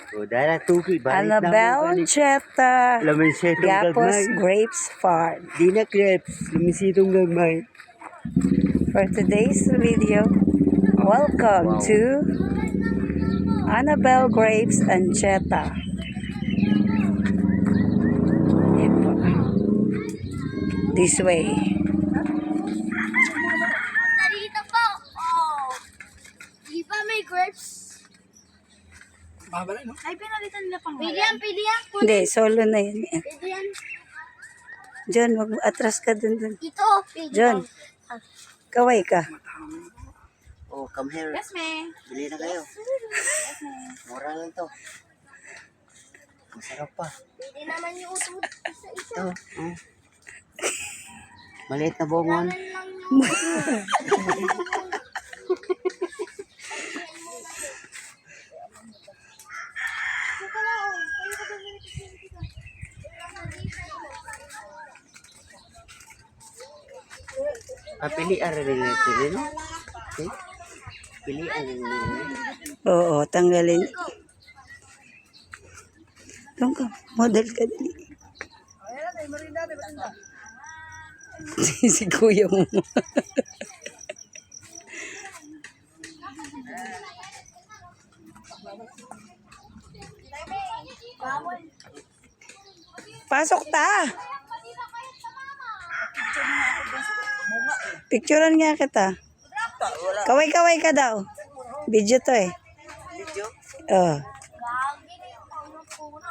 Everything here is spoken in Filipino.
O, dala tuki. Annabelle Cheta, Laminsitong Gapos gagmay. Grapes Farm. Di na crepes. Laminsitong gagmay. For today's video, welcome Wow. to Annabelle Grapes and Cheta. This way. Dito po. Oh. Di ba may grapes? Ay, pinalitan nila pang pilihan. Hindi, solo na yun. Pilihan. John, mag-atras ka dun. Ito, pilihan. John, kaway ka. Oh, come here. Yes, ma'am. Bili na kayo. Mura lang to. Masarap pa. Pwede naman yung utod isa-isa. Ito. Oh. Maliit na bongon. Lang yung Pilihan rin ito rin. Okay. Pilihan rin rin. Oo, tanggalin. Doon ka, model ka din. Si kuya mo. Pasok ta. Picturean nga kita. Kaway-kaway ka daw. Video to eh. Video? Oh. lagi na yung puno.